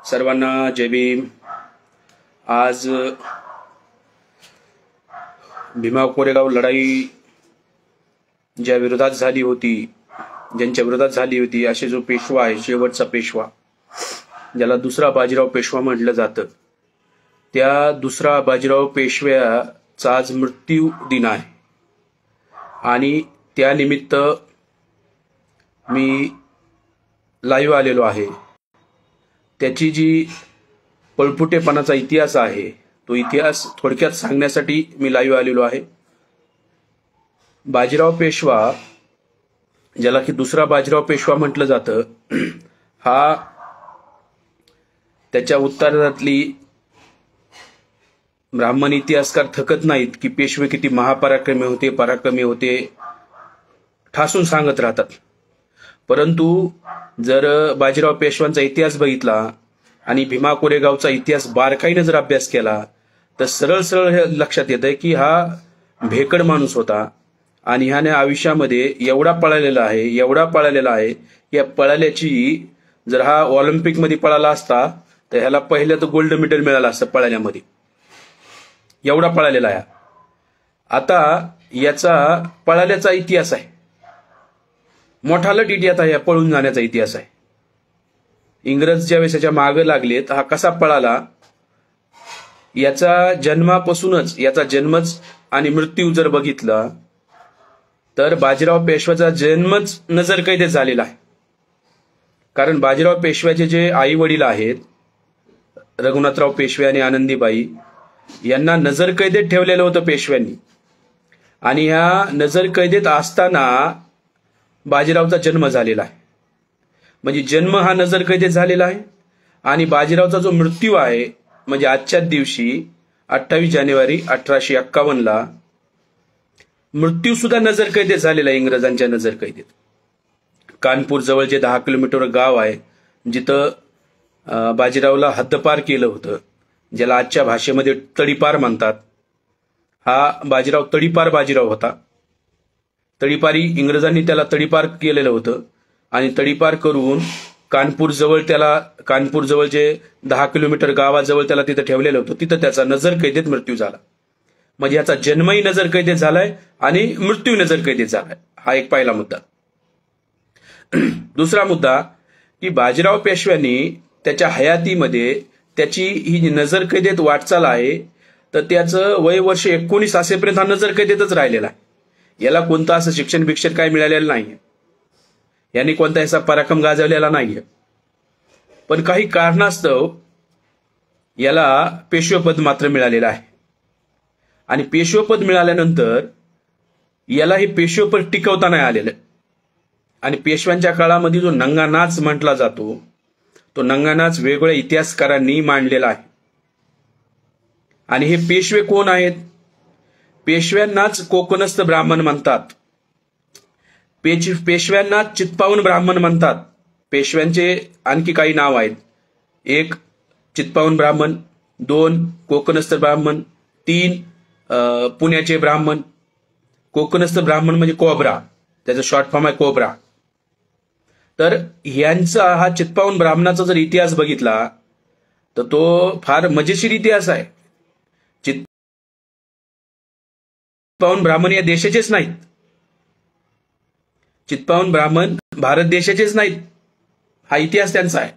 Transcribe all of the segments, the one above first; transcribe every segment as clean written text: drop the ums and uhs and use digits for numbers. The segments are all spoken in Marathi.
सर्वांना जय भीम। आज भीमा कोरेगाव लढाई ज्या विरोधात झाली होती, ज्यांच्या विरोधात झाली होती, असे जो पेशवा आहे, शेवटचा पेशवा, ज्याला दुसरा बाजीराव पेशवा म्हटलं जातं, त्या दुसरा बाजीराव पेशव्याचा आज मृत्यू दिन आहे आणि त्यानिमित्त मी लाईव्ह आलेलो आहे। त्याची जी पळपुटेपणाचा इतिहास आहे, तो इतिहास थोडक्यात सांगण्यासाठी मी लाईव्ह आलेलो आहे। बाजीराव पेशवा, ज्याला की दुसरा बाजीराव पेशवा म्हटलं जातं, हा त्याच्या उत्तरातली ब्राह्मण इतिहासकार थकत नाहीत की पेशवे किती पराक्रमी होते ठासून सांगत राहतात। परंतु जर बाजीराव पेशव्यांचा इतिहास बघितला आणि भीमा कोरेगावचा इतिहास बारकाईने जर अभ्यास केला तर सरळ सरळ हे लक्षात येतंय की हा भेकड माणूस होता आणि ह्याने आयुष्यामध्ये एवढा पळालेला आहे या पळाल्याची जर हा ऑलिम्पिक मध्ये पळाला असता तर ह्याला पहिलं तर गोल्ड मेडल मिळालं असतं पळाल्यामध्ये, एवढा पळालेला आहे। आता याचा पळाल्याचा इतिहास आहे, मोठा लट इतिहास आहे, पळून जाण्याचा इतिहास आहे। इंग्रज ज्यावेळेस याच्या मागे लागलेत, हा कसा पळाला याचा जन्मापासूनच, याचा जन्मच आणि मृत्यू जर बघितला तर बाजीराव पेशव्याचा जन्मच नजरकैदेत झालेला आहे। कारण बाजीराव पेशव्याचे जे आई वडील आहेत, रघुनाथराव पेशवे आणि आनंदीबाई, यांना नजरकैदेत ठेवलेलं होतं पेशव्यांनी आणि ह्या नजरकैदेत असताना बाजीरावचा जन्म झालेला आहे। म्हणजे जन्म हा नजरकैदेत झालेला आहे आणि बाजीरावचा जो मृत्यू आहे म्हणजे आजच्याच दिवशी 28 जानेवारी 1851 मृत्यू सुद्धा नजरकैदेत झालेला आहे, इंग्रजांच्या नजरकैदेत। कानपूर जवळ जे 10 किलोमीटर गाव आहे जिथं बाजीरावला हद्दपार केलं होतं, ज्याला आजच्या भाषेमध्ये तडीपार म्हणतात, हा बाजीराव तडीपार बाजीराव होता। तडीपारी इंग्रजांनी त्याला तडीपार केलेलं होतं आणि तडीपार करून कानपूर जवळ जे 10 किलोमीटर गावाजवळ त्याला तिथं ठेवलेलं होतं, तिथं त्याचा नजरकैदेत मृत्यू झाला। म्हणजे याचा जन्मही नजरकैदेत झालाय आणि मृत्यू नजरकैदेत झालाय। हा एक पहिला मुद्दा। दुसरा मुद्दा की बाजीराव पेशव्यांनी त्याच्या हयातीमध्ये त्याची ही नजरकैदेत वाटचाल आहे तर त्याचं वय वर्ष 19 असेपर्यंत हा नजरकैदेतच राहिलेला आहे। याला कोणतं असं शिक्षण काय मिळालेलं नाहीये, यांनी कोणता असा पराक्रम गाजवलेला नाहीये, पण काही कारणास्तव याला पेशवेपद मात्र मिळालेलं आहे आणि पेशवेपद मिळाल्यानंतर याला हे पेशवेपद टिकवता नाही आलेलं आणि पेशव्यांच्या काळामध्ये जो नंगा नाच म्हटला जातो, तो नंगा नाच वेगवेगळ्या इतिहासकारांनी मांडलेला आहे। आणि हे पेशवे कोण आहेत? पेशव्यांनाच कोकणस्थ ब्राह्मण म्हणतात, पेशव्यांना चित्पावन ब्राह्मण म्हणतात। पेशव्यांचे आणखी काही नाव आहेत, 1 चित्पावन ब्राह्मण, 2 कोकणस्थ ब्राह्मण, 3 पुण्याचे ब्राह्मण। कोकणस्थ ब्राह्मण म्हणजे कोबरा, त्याचं शॉर्ट फॉर्म आहे कोबरा। तर यांचा हा चित्पावन ब्राह्मणाचा जर इतिहास बघितला तर तो फार मजेशीर इतिहास आहे। चित्पावन ब्राह्मण या देशाचेच नाहीत, चित्पावन ब्राह्मण भारत देशाचेच नाहीत, हा इतिहास त्यांचा आहे।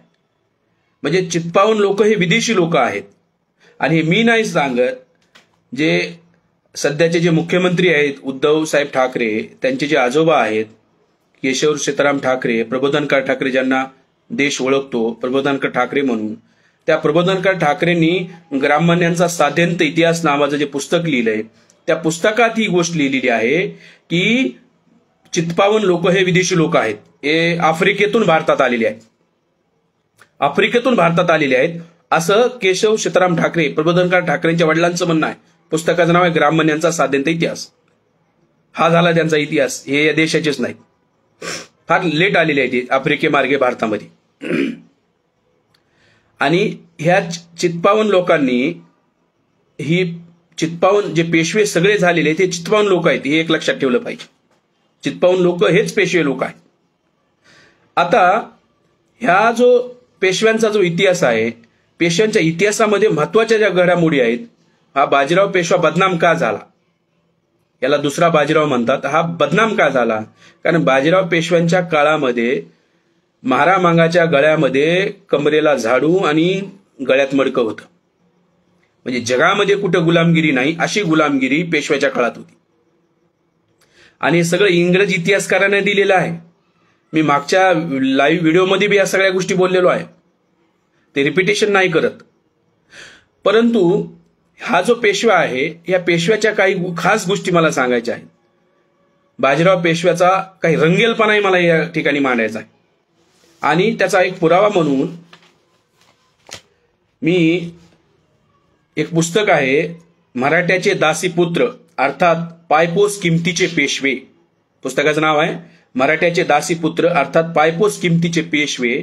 म्हणजे चित्पावन लोक हे विदेशी लोक आहेत आणि हे मी नाही सांगत, जे सध्याचे जे मुख्यमंत्री आहेत उद्धव साहेब ठाकरे, त्यांचे जे आजोबा आहेत केशव सीताराम ठाकरे, प्रबोधनकार ठाकरे, ज्यांना देश ओळखतो प्रबोधनकार ठाकरे म्हणून, त्या प्रबोधनकार ठाकरेंनी ग्राममान्यांचा साध्यंत इतिहास नावाचं जे पुस्तक लिहिलंय, त्या पुस्तकात ही गोष्ट लिहिलेली आहे की चित्पावन लोक हे विदेशी लोक आहेत, हे आफ्रिकेतून भारतात आलेले आहेत, असं केशव सीताराम ठाकरे, प्रबोधनकार ठाकरेंच्या वडिलांचं म्हणणं आहे। पुस्तकाचं नाव आहे ग्राममान्यांचा साध्यंत इतिहास। हा झाला त्यांचा इतिहास, हे या देशाचेच नाहीत, फार लेट आलेले आहेत आफ्रिकेमार्गे भारतामध्ये। आणि ह्या चित्पावन लोकांनी ही चित्पावन जे पेशवे सगळे झालेले ते चित्पावन लोक आहेत, हे एक लक्षात ठेवलं पाहिजे। चित्पावन लोक हेच पेशवे लोक आहेत। आता ह्या जो पेशव्यांचा जो इतिहास आहे, पेशव्यांच्या इतिहासामध्ये महत्वाच्या ज्या घडामोडी आहेत, हा बाजीराव पेशवा बदनाम का झाला, याला दुसरा बाजीराव म्हणतात. हा बदनाम का झाला? कारण बाजीराव पेशव्यांच्या काळामध्ये महारामांगाच्या गळ्यामध्ये कमरेला झाडू आणि गळ्यात मडकं होतं. म्हणजे जगामध्ये कुठं गुलामगिरी नाही अशी गुलामगिरी पेशव्याच्या काळात होती. आणि हे सगळं इंग्रज इतिहासकारांनी दिलेलं आहे. मी मागच्या लाईव्ह व्हिडिओमध्ये बी या सगळ्या गोष्टी बोललेलो आहे, ते रिपिटेशन नाही करत. परंतु हा जो पेशवा आहे, या पेशव्याच्या काही खास गोष्टी मला सांगायच्या आहेत. बाजीराव पेशव्याचा काही रंगेलपणाही मला या ठिकाणी मांडायचा आहे. आणि त्याचा एक पुरावा म्हणून मी एक पुस्तक आहे, मराठ्याचे दासीपुत्र अर्थात पायपोस किमतीचे पेशवे. पुस्तकाचं नाव आहे मराठ्याचे दासीपुत्र अर्थात पायपोस किमतीचे पेशवे.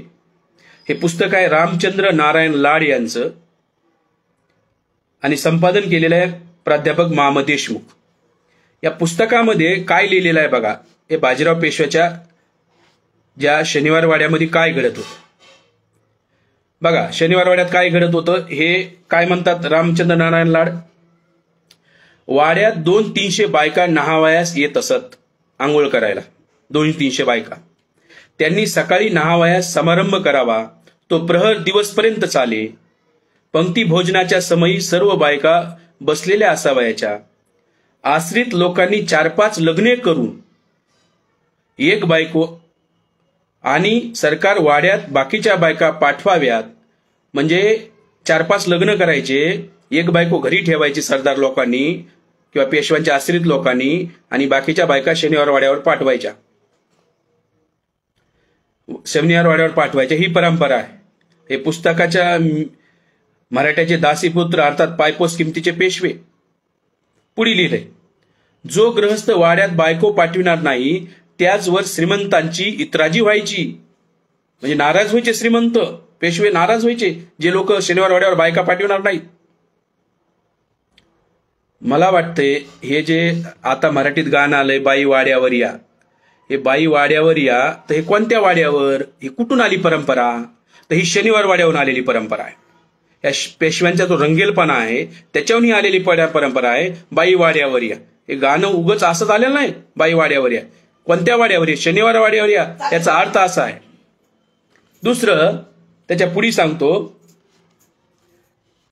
हे पुस्तक आहे रामचंद्र नारायण लाड यांचं आणि संपादन केलेलं आहे प्राध्यापक माम देशमुख. या पुस्तकामध्ये काय लिहिलेलं आहे बघा. हे बाजीराव पेशव्याच्या ज्या शनिवारवाड्यामध्ये काय घडत होतं बघा. शनिवारवाड्यात काय घडत होतं हे काय म्हणतात रामचंद्र नारायण लाड. वाड्यात 200-300 बायका नहावयास येत असत आंघोळ करायला. 200-300 बायका. त्यांनी सकाळी नहावयास समारंभ करावा, तो प्रहर दिवसपर्यंत चाले. पंक्ती भोजनाच्या समयी सर्व बायका बसलेल्या असावयाच्या. आश्रित लोकांनी 4-5 लग्ने करून एक बायको आणि सरकार वाड्यात बाकीच्या बायका पाठवाव्यात. म्हणजे 4-5 लग्न करायचे, एक बायको घरी ठेवायची सरदार लोकांनी किंवा पेशव्यांच्या आश्रित लोकांनी आणि बाकीच्या बायका शनिवार वाड्यावर पाठवायच्या. शनिवार वाड्यावर पाठवायच्या ही परंपरा आहे. हे पुस्तकाच्या मराठ्याचे दासीपुत्र अर्थात पायपोस किमतीचे पेशवे. पुढे लिहिले, जो गृहस्थ वाड्यात बायको पाठविणार नाही त्याचवर श्रीमंतांची इतराजी व्हायची. म्हणजे नाराज व्हायचे श्रीमंत, पेशवे नाराज व्हायचे जे लोक शनिवार वाड्यावर बायका पाठविणार नाहीत. मला वाटते हे जे आता मराठीत गाणं आलंय बाई वाड्यावर या, हे बाई वाड्यावर या, तर हे कोणत्या वाड्यावर, ही कुठून आली परंपरा? तर ही शनिवार वाड्यावरून आलेली परंपरा आहे. या पेशव्यांचा जो रंगेलपणा आहे त्याच्यावरून आलेली परंपरा आहे बाई वाड्यावर या. हे गाणं उगच असंच आलेलं नाही. बाई वाड्यावर या, कोणत्या वाड्यावर या? शनिवार वाड्यावर या. याचा अर्थ असा आहे. दुसरं त्याच्या पुढे सांगतो,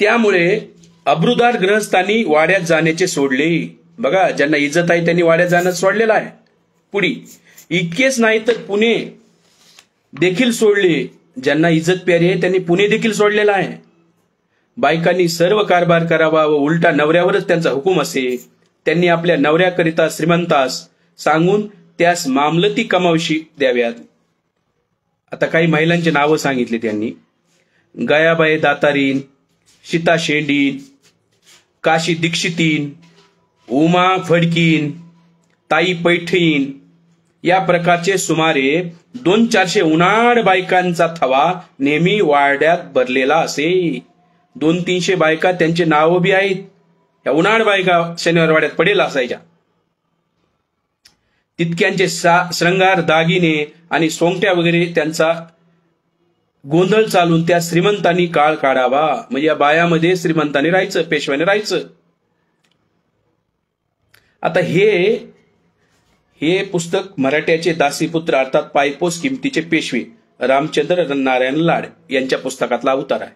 त्यामुळे अब्रुदार ग्रहस्थांनी वाड्यात जाण्याचे सोडले. बघा, ज्यांना इज्जत आहे त्यांनी वाड्यात जाणं सोडलेलं आहे. पुढे इतकेच नाही तर पुणे देखील सोडले. ज्यांना इज्जत प्यारी आहे त्यांनी पुणे देखील सोडलेलं आहे. बायकांनी सर्व कारभार करावा व उलटा नवऱ्यावरच त्यांचा हुकूम असे. त्यांनी आपल्या नवऱ्याकरिता श्रीमंतास सांगून त्यास मामलती कमावशी द्याव्यात. आता काही महिलांची नावं सांगितली त्यांनी. गयाबाई दातारीन, सीता शेंडीन, काशी दीक्षितीन, उमा फडकीन, ताई पैठीन या प्रकारचे सुमारे 200-400 उन्हाळ बायकांचा थवा नेहमी वाड्यात भरलेला असे. 200-300 बायका त्यांचे नाव बी आहेत. या उन्हाळ बायका शनिवार वाड्यात पडेल असायच्या. तितक्यांचे श्रंगार दागिने आणि सोंगट्या वगैरे त्यांचा गोंधळ चालून त्या श्रीमंतांनी काळ काढावा. म्हणजे या बायामध्ये श्रीमंतांनी राहायचं, पेशव्याने राहायचं. आता हे पुस्तक मराठ्याचे दासीपुत्र अर्थात पायपोस किमतीचे पेशवे रामचंद्र नारायण लाड यांच्या पुस्तकातला अवतार आहे.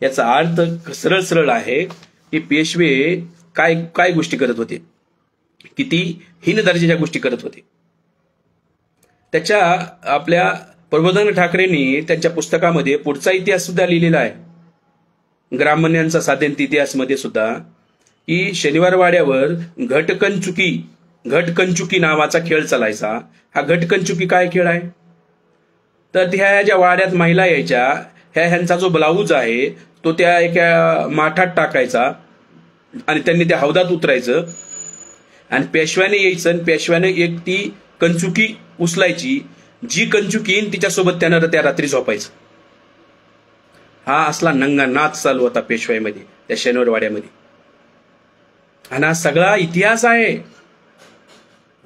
याचा अर्थ सरळ सरळ आहे की पेशवे काय काय गोष्टी करत होते, किती हीन दर्जाच्या गोष्टी करत होते. त्याच्या आपल्या प्रबोधन ठाकरेंनी त्यांच्या पुस्तकामध्ये पुढचा इतिहास सुद्धा लिहिलेला आहे. ग्रामण्यांचा साध्यंत इतिहास मध्ये सुद्धा की शनिवार वाड्यावर घटकंचुकी नावाचा खेळ चालायचा. हा घटकंचुकी काय खेळ आहे तर ह्या ज्या वाड्यात महिला यायच्या, ह्यांचा जो ब्लाऊज आहे तो त्या एका माठात टाकायचा आणि त्यांनी त्या हौदात उतरायचं आणि पेशव्याने यायचं आणि पेशव्याने एक ती कंचुकी उचलायची. जी कंचुकी येईन तिच्यासोबत त्यानं त्या रात्री झोपायचं. हा असला नंगा नाच चालू होता पेशवाईमध्ये, त्या शनिवार वाड्यामध्ये. आणि हा सगळा इतिहास आहे.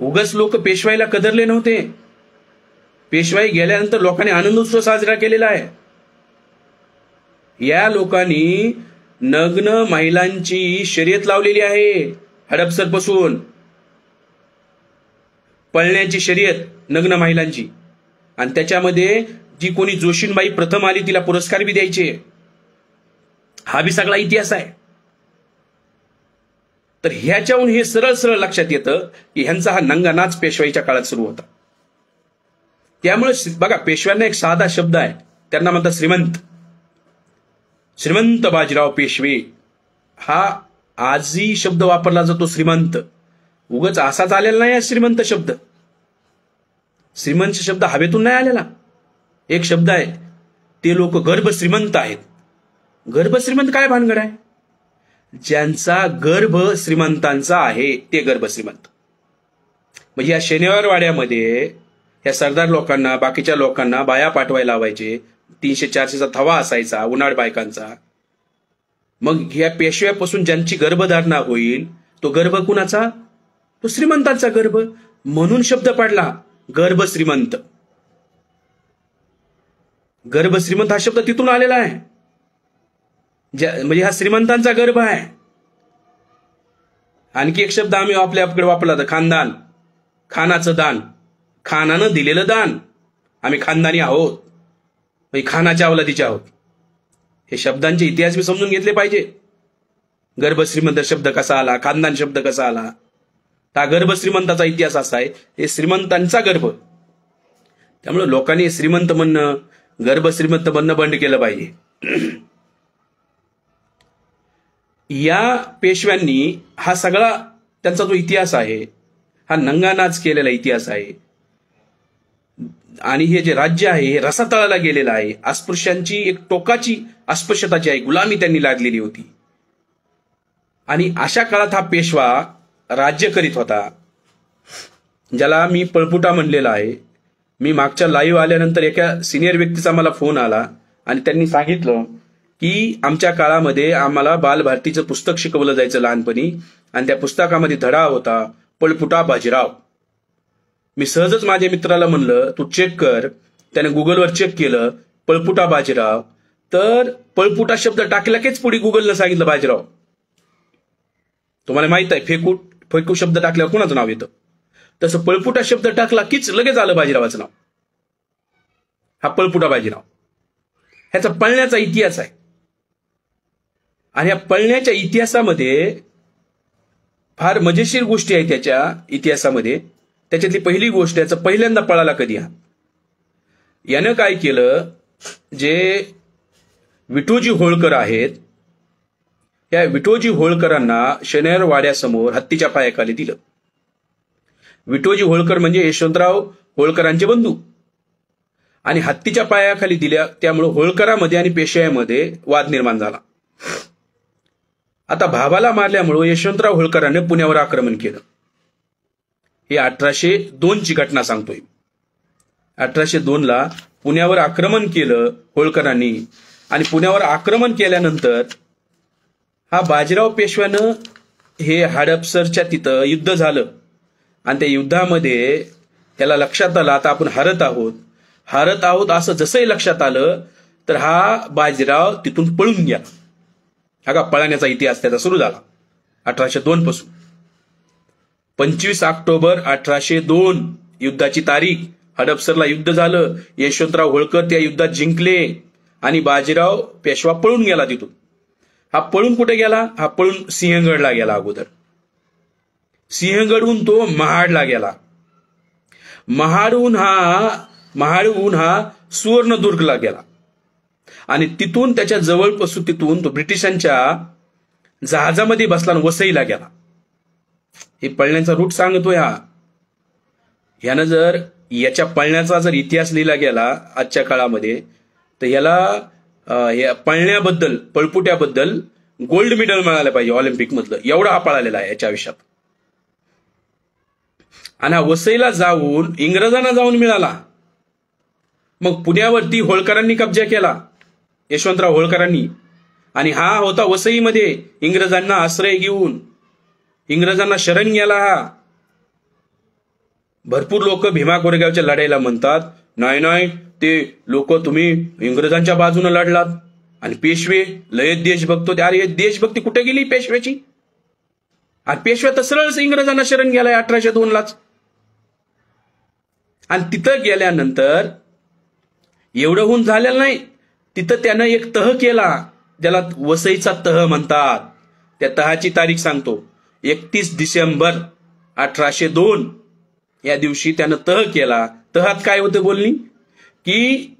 उगच लोक पेशवाईला कदरले नव्हते. पेशवाई गेल्यानंतर लोकांनी आनंदोत्सव साजरा केलेला आहे. या लोकांनी नग्न महिलांची शर्यत लावलेली आहे. हडपसर पासून पळण्याची शर्यत नग्न महिलांची, आणि त्याच्यामध्ये जी कोणी जोशीनबाई प्रथम आली तिला पुरस्कार बी द्यायचे. हा बी सगळा इतिहास आहे. तर ह्याच्याहून हे सरळ सरळ लक्षात येतं की ह्यांचा हा नंगा नाच पेशवाईच्या काळात सुरू होता. त्यामुळे बघा, पेशव्यांना एक साधा शब्द आहे, त्यांना म्हणतात श्रीमंत. श्रीमंत बाजीराव पेशवे हा आजही शब्द वापरला जातो. श्रीमंत उगाच असाच आलेला नाही. श्रीमंत शब्द, श्रीमंत शब्द हवेतून नाही आलेला. एक शब्द आहे, ते लोक गर्भ श्रीमंत आहेत. गर्भ श्रीमंत काय भानगड आहे? ज्यांचा गर्भ श्रीमंतांचा आहे ते गर्भ श्रीमंत. म्हणजे या शनिवार वाड्यामध्ये या सरदार लोकांना, बाकीच्या लोकांना बाया पाठवायला लावायचे. 300-400चा थवा असायचा उन्हाळ बायकांचा. मग ह्या पेशव्यापासून ज्यांची गर्भधारणा होईल तो गर्भ कुणाचा? तो श्रीमंतांचा गर्भ. म्हणून शब्द पडला गर्भ श्रीमंत. गर्भ श्रीमंत हा शब्द तिथून आलेला आहे. म्हणजे हा श्रीमंतांचा गर्भ आहे. आणखी एक शब्द आम्ही आपल्याकडे वापरला तर खानदान. खानाचं दान, खानानं दिलेलं दान. आम्ही खानदानी आहोत, म्हणजे खानाच्या अवलादीचे आहोत. हे शब्दांचे इतिहास मी समजून घेतले पाहिजे. गर्भ श्रीमंत शब्द कसा आला, खानदान शब्द कसा आला. हा गर्भ श्रीमंताचा इतिहास असा आहे, हे श्रीमंतांचा गर्भ. त्यामुळे लोकांनी श्रीमंत म्हणणं, गर्भ श्रीमंत म्हणणं बंद केलं पाहिजे. या पेशव्यांनी हा सगळा त्यांचा जो इतिहास आहे हा नंगानाच केलेला इतिहास आहे. आणि हे जे राज्य आहे हे रसातळाला गेलेलं आहे. अस्पृश्यांची एक टोकाची अस्पृश्यता जी आहे, गुलामी त्यांनी लागलेली होती. आणि अशा काळात हा पेशवा राज्य करीत होता, ज्याला मी पळपुटा म्हणलेला आहे. मी मागच्या लाईव्ह आल्यानंतर एका सिनियर व्यक्तीचा मला फोन आला आणि त्यांनी सांगितलं की आमच्या काळामध्ये आम्हाला बालभारतीचं पुस्तक शिकवलं जायचं लहानपणी, आणि त्या पुस्तकामध्ये धडा होता पळपुटा बाजीराव. मी सहजच माझ्या मित्राला म्हणलं तू चेक कर. त्याने गुगलवर चेक केलं पळपुटा बाजीराव, तर पळपुटा शब्द टाकला कीच पुढे गुगलनं सांगितलं बाजीराव. तुम्हाला माहित आहे फेकू शब्द टाकल्यावर कोणाचं नाव येतं, तसं पळपुटा शब्द टाकला कीच लगेच आलं बाजीरावाचं नाव. हा पळपुटा बाजीराव. ह्याचा पळण्याचा इतिहास आहे. आणि या पळण्याच्या इतिहासामध्ये फार मजेशीर गोष्टी आहेत त्याच्या इतिहासामध्ये. त्याच्यातली पहिली गोष्ट, याचं पहिल्यांदा पळाला कधी हा. यानं काय केलं, जे विठोजी होळकर आहेत त्या विठोजी होळकरांना शनिवार वाड्यासमोर हत्तीच्या पायाखाली दिलं. विठोजी होळकर म्हणजे यशवंतराव होळकरांचे बंधू. आणि हत्तीच्या पायाखाली दिल्या, त्यामुळे होळकरामध्ये आणि पेशव्यामध्ये वाद निर्माण झाला. आता भावाला मारल्यामुळे यशवंतराव होळकरांनी पुण्यावर आक्रमण केलं. ही 1802ची घटना सांगतोय. 1802ला पुण्यावर आक्रमण केलं होळकरांनी. आणि पुण्यावर आक्रमण केल्यानंतर हा बाजीराव पेशव्यानं हे हडपसरच्या तिथं युद्ध झालं. आणि त्या युद्धामध्ये त्याला लक्षात आलं आता आपण हारत आहोत असं जसंही लक्षात आलं तर हा बाजीराव तिथून पळून गेला. हा का पळण्याचा इतिहास त्याचा सुरू झाला 1802 पासून. 25 ऑक्टोबर 1802 युद्धाची तारीख. हडपसरला युद्ध झालं. यशवंतराव होळकर त्या युद्धात जिंकले आणि बाजीराव पेशवा पळून गेला तिथून. हा पळून कुठे गेला? हा पळून सिंहगडला गेला अगोदर. सिंहगडहून तो महाडला गेला. महाडहून हा सुवर्णदुर्गला गेला. आणि तिथून त्याच्या जवळपासून तिथून तो ब्रिटिशांच्या जहाजामध्ये बसला आणि वसईला गेला. हे पळण्याचा रूट सांगतोय हा. यानं जर याच्या पळण्याचा जर इतिहास लिहिला गेला आजच्या काळामध्ये तर याला या पळण्याबद्दल, पळपुट्याबद्दल गोल्ड मेडल मिळालं पाहिजे ऑलिम्पिक मधलं. एवढा हा पळालेला आहे याच्या आयुष्यात. आणि हा वसईला जाऊन इंग्रजांना जाऊन मिळाला. मग पुण्यावरती होळकरांनी कब्जा केला, यशवंतराव होळकरांनी. आणि हा होता वसईमध्ये इंग्रजांना आश्रय घेऊन, इंग्रजांना शरण गेला हा. भरपूर लोक भीमा कोरेगावच्या लढाईला म्हणतात नाही ते लोक तुम्ही इंग्रजांच्या बाजूने लढलात आणि पेशवे लय देशभक्त होते. अरे देशभक्ती कुठे गेली पेशव्याची? आणि पेशव्या तर सरळच इंग्रजांना शरण गेलाय 1802लाच. आणि तिथं गेल्यानंतर एवढं होऊन झालेलं नाही, तिथं त्यानं एक तह केला, ज्याला वसईचा तह म्हणतात. त्या तहाची तारीख सांगतो, 31 डिसेंबर 1802 या दिवशी त्यानं तह केला. तहात काय होतं बोलणी की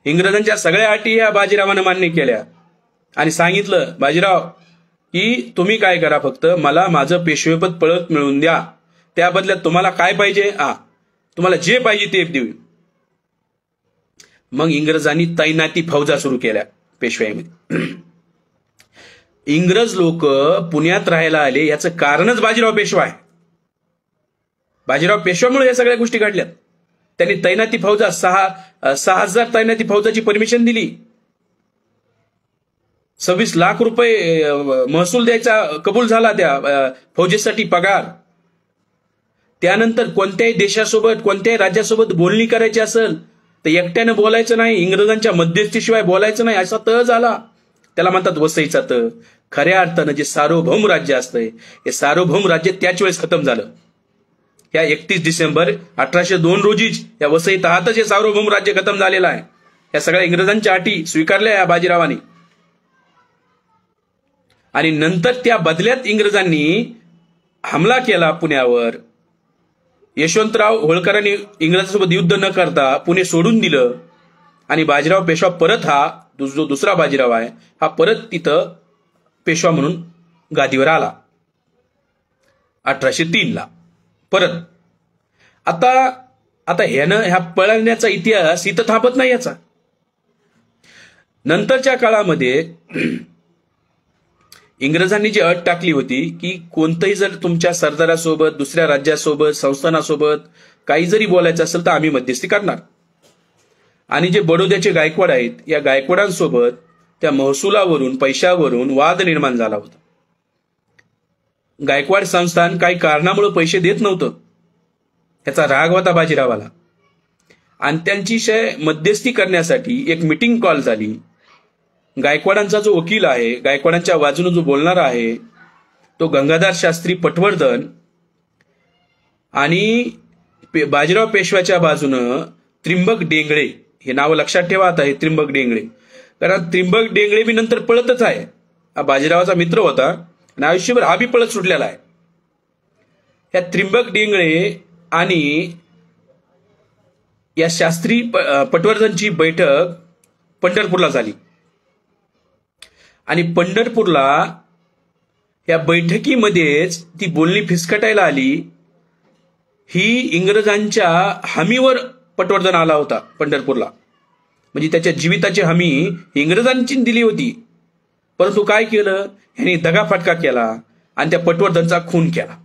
इंग्रजांच्या सगळ्या अटी या बाजीरावानं मान्य केल्या आणि सांगितलं, बाजीराव की तुम्ही काय करा, फक्त मला माझं पेशवेपद परत मिळवून द्या, त्या बदल्यात तुम्हाला काय पाहिजे, तुम्हाला जे पाहिजे ते देऊ. मग इंग्रजांनी तैनाती फौजा सुरू केल्या पेशवाईमध्ये. इंग्रज लोक पुण्यात राहायला आले याचं कारणच बाजीराव पेशवा आहे. बाजीराव पेशवामुळे या सगळ्या गोष्टी घडल्यात. त्यांनी तैनाती फौजा 6,000 तैनाती फौजाची परमिशन दिली. 26 लाख रुपये महसूल द्यायचा कबूल झाला त्या फौजेसाठी पगार. त्यानंतर कोणत्याही देशासोबत कोणत्याही राज्यासोबत बोलणी करायची असेल तर एकट्यानं बोलायचं नाही, इंग्रजांच्या मध्यस्थीशिवाय बोलायचं नाही, असा तह झाला. त्याला म्हणतात वसईचा तह. खऱ्या अर्थानं जे सार्वभौम राज्य असतंय, हे सार्वभौम राज्य त्याच वेळेस खतम झालं. या 31 डिसेंबर 1802 रोजीच या वसई तहातच हे सार्वभौम राज्य खतम झालेलं आहे. या सगळ्या इंग्रजांच्या अटी स्वीकारल्या या बाजीरावांनी. आणि नंतर त्या बदल्यात इंग्रजांनी हमला केला पुण्यावर. यशवंतराव होळकरांनी इंग्रजांसोबत युद्ध न करता पुणे सोडून दिलं आणि बाजीराव पेशवा परत, हा जो दुसरा बाजीराव आहे, हा परत तिथं पेशवा म्हणून गादीवर आला 1803ला परत. आता ह्या पळण्याचा इतिहास इथं थांबत नाही. याचा नंतरच्या काळामध्ये इंग्रजांनी जी अट टाकली होती की कोणतंही जर तुमच्या सरदारासोबत, दुसऱ्या राज्यासोबत, संस्थानासोबत काही जरी बोलायचं असेल तर आम्ही मध्यस्थी करणार. आणि जे बडोद्याचे गायकवाड आहेत, या गायकवाडांसोबत त्या महसुलावरून, पैशावरून वाद निर्माण झाला होता. गायकवाड संस्थान काही कारणामुळे पैसे देत नव्हतं, याचा राग होता बाजीरावाला. आणि त्यांची मध्यस्थी करण्यासाठी एक मीटिंग कॉल झाली. गायकवाडांचा जो वकील आहे, गायकवाडांच्या बाजूने जो बोलणारा आहे, तो गंगाधर शास्त्री पटवर्धन, आणि बाजीराव पेशव्याच्या बाजूनं त्रिंबक डेंगळे. हे नाव लक्षात ठेवा आता, हे त्रिंबक डेंगळे, कारण त्रिंबक डेंगळे बी नंतर पळतच आहे. हा बाजीरावाचा मित्र होता आणि आयुष्यभर हा बी पळत सुटलेला आहे. या त्रिंबक डेंगळे आणि या शास्त्री पटवर्धनची बैठक पंढरपूरला झाली. आणि पंढरपूरला या बैठकीमध्येच ती बोलणी फिसकटायला आली. ही इंग्रजांच्या हमीवर पटवर्धन आला होता पंढरपूरला, म्हणजे त्याच्या जीविताची हमी इंग्रजांची दिली होती. परंतु काय केलं, ह्यांनी दगाफटका केला आणि त्या पटवर्धनचा खून केला.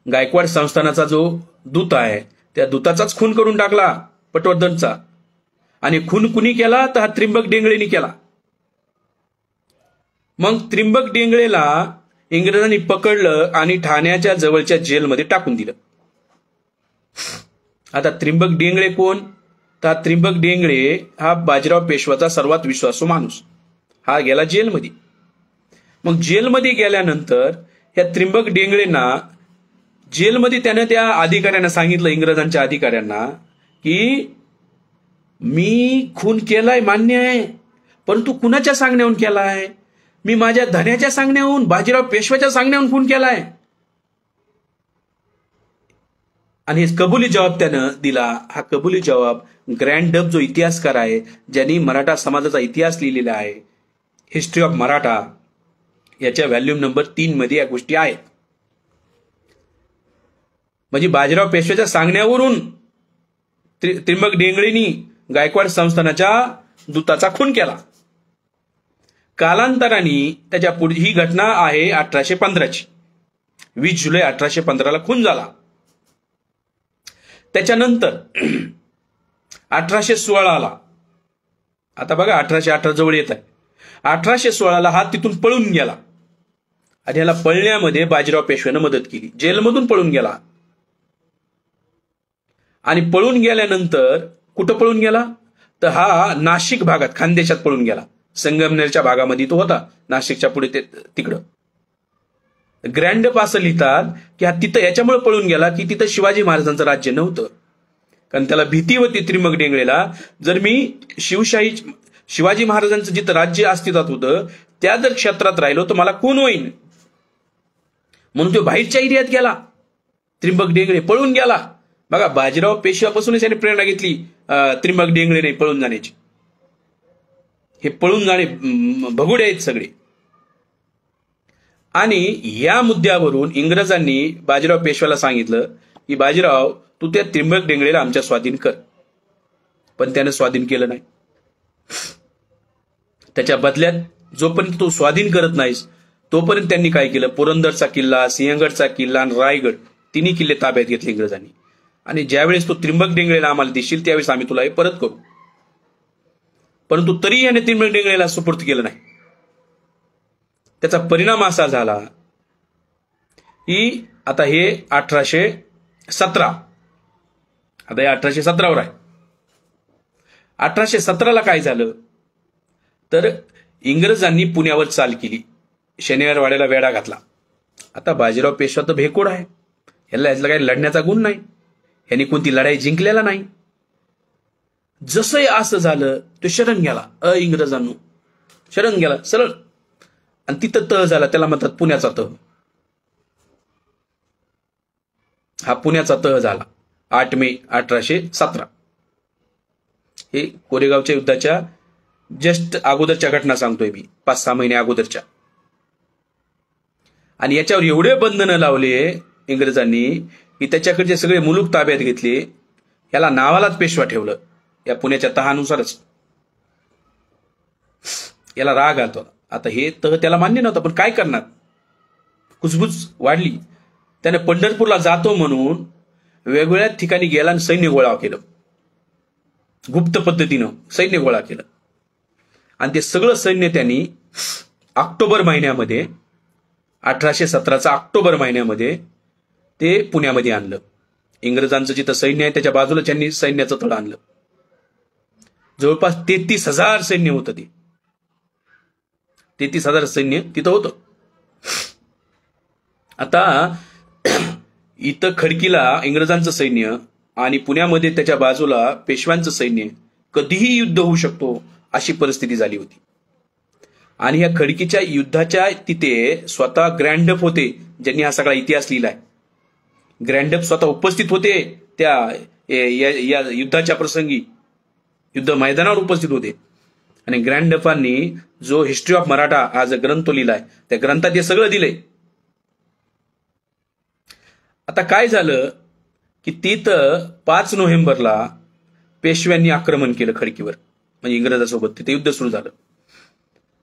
गायकवाड संस्थानाचा जो दूत आहे, त्या दूताचाच खून करून टाकला पटवर्धनचा. आणि खून कुणी केला तर हा त्रिंबक डेंगळेनी केला. मग त्रिंबक डेंगळेला इंग्रजांनी पकडलं आणि ठाण्याच्या जवळच्या जेलमध्ये टाकून दिलं. आता त्रिंबक डेंगळे कोण, तर त्रिंबक डेंगळे हा बाजीराव पेशवाचा सर्वात विश्वासू माणूस. हा गेला जेलमध्ये. मग जेलमध्ये गेल्यानंतर या त्रिंबक डेंगळेंना जेलमध्ये त्यानं त्या अधिकाऱ्यांना सांगितलं, इंग्रजांच्या अधिकाऱ्यांना, की मी खून केलाय मान्य आहे, परंतु कुणाच्या सांगण्याहून केलाय? मी माझ्या धन्याच्या सांगण्याहून, बाजीराव पेशव्याच्या सांगण्याहून खून केलाय. आणि कबुली जबाब त्यानं दिला. हा कबुली जबाब ग्रँड डब जो इतिहासकार आहे, ज्यांनी मराठा समाजाचा इतिहास लिहिलेला आहे, हिस्ट्री ऑफ मराठा, याच्या व्हॅल्यूम नंबर 3 मध्ये या गोष्टी आहेत. म्हणजे बाजीराव पेशव्याच्या सांगण्यावरून त्रिंबक डेंगळेंनी गायकवाड संस्थानाच्या दूताचा खून केला. कालांतराने त्याच्या पुढे ही घटना आहे 1815ची. 20 जुलै 1815ला खून झाला. त्याच्यानंतर 1816ला, आता बघा 1818 जवळ येत आहे, 1816ला हा तिथून पळून गेला. आणि याला पळण्यामध्ये बाजीराव पेशव्यानं मदत केली. जेलमधून पळून गेला. आणि पळून गेल्यानंतर कुठं पळून गेला तर हा नाशिक भागात खानदेशात पळून गेला. संगमनेरच्या भागामध्ये तो होता, नाशिकच्या पुढे तिकडं. ग्रँडप असं लिहितात की हा तिथं याच्यामुळे पळून गेला की तिथं शिवाजी महाराजांचं राज्य नव्हतं, कारण त्याला भीती होती त्रिंबक डेंगळेला, जर मी शिवाजी महाराजांचं जिथं राज्य अस्तित्वात होतं त्या जर क्षेत्रात राहिलो तर मला कोण होईल, म्हणून तो बाहेरच्या एरियात गेला. त्रिंबक डेंगळे पळून गेला. बघा, बाजीराव पेशव्यापासूनच याने प्रेरणा घेतली त्रिंबक डेंगळे नाही पळून जाण्याची. हे पळून जाणे भगुडे आहेत सगळे. आणि या मुद्द्यावरून इंग्रजांनी बाजीराव पेशव्याला सांगितलं की बाजीराव, तू त्या त्रिंबक डेंगळेला आमच्या स्वाधीन कर. पण त्याने स्वाधीन केलं नाही. त्याच्या बदल्यात जोपर्यंत तू स्वाधीन करत नाहीस तोपर्यंत त्यांनी काय केलं, पुरंदरचा किल्ला, सिंहगडचा किल्ला आणि रायगड तिन्ही किल्ले ताब्यात घेतले इंग्रजांनी. आणि ज्यावेळेस तू त्रिंबक डेंगळेला आम्हाला देशील त्यावेळेस आम्ही तुला हे परत करू. परंतु तरी याने त्रिंबक डेंगळेला सुपूर्द केलं नाही. त्याचा परिणाम असा झाला की आता हे 1817, आता हे 1817 आहे. 1817ला काय झालं तर इंग्रजांनी पुण्यावर चाल केली, शनिवार वाड्याला वेढा घातला. आता बाजीराव पेशवा तर भेकोड आहे, यातला काही लढण्याचा गुण नाही, यांनी कोणती लढाई जिंकलेला नाही. जसंही असं झालं तो शरण गेला, इंग्रजांनो शरण गेला सरळ, आणि तिथं तह झाला, त्याला म्हणतात पुण्याचा तह. हा पुण्याचा तह झाला 8 मे 1817. हे कोरेगावच्या युद्धाच्या जस्ट अगोदरच्या घटना सांगतोय मी, 5-6 महिने अगोदरच्या. आणि याच्यावर एवढे बंधनं लावले इंग्रजांनी की त्याच्याकडचे सगळे मुलूक ताब्यात घेतले. याला नावालाच पेशवा ठेवलं या पुण्याच्या तहानुसारच. याला राग आला. आता हे तह त्याला मान्य नव्हतं, पण काय करणार, कुजबुज वाढली. त्याने पंढरपूरला जातो म्हणून वेगवेगळ्या ठिकाणी गेला आणि सैन्य गोळा केलं, गुप्त पद्धतीनं सैन्य गोळा केलं. आणि ते सगळं सैन्य त्यांनी ऑक्टोबर महिन्यामध्ये 1817चा ऑक्टोबर महिन्यामध्ये ते पुण्यामध्ये आणलं. इंग्रजांचं जिथं सैन्य आहे त्याच्या बाजूला त्यांनी सैन्याचं तळ आणलं. जवळपास 33,000 सैन्य होतं. ते 33,000 सैन्य तिथं होतं. आता इथं खडकीला इंग्रजांचं सैन्य आणि पुण्यामध्ये त्याच्या बाजूला पेशव्यांचं सैन्य, कधीही युद्ध होऊ शकतो अशी परिस्थिती झाली होती. आणि या खडकीच्या युद्धाच्या तिथे स्वतः ग्रँडप होते, ज्यांनी हा सगळा इतिहास लिहिलाय. ग्रँडप स्वतः उपस्थित होते त्या या युद्धाच्या प्रसंगी, युद्ध मैदानावर उपस्थित होते. आणि ग्रँडपांनी जो हिस्ट्री ऑफ मराठा हा जो ग्रंथ लिहिलाय त्या ग्रंथात हे सगळं दिलंय. आता काय झालं की तिथं 5 नोव्हेंबरला पेशव्यांनी आक्रमण केलं खडकीवर, म्हणजे इंग्रजांसोबत. तिथे युद्ध सुरू झालं.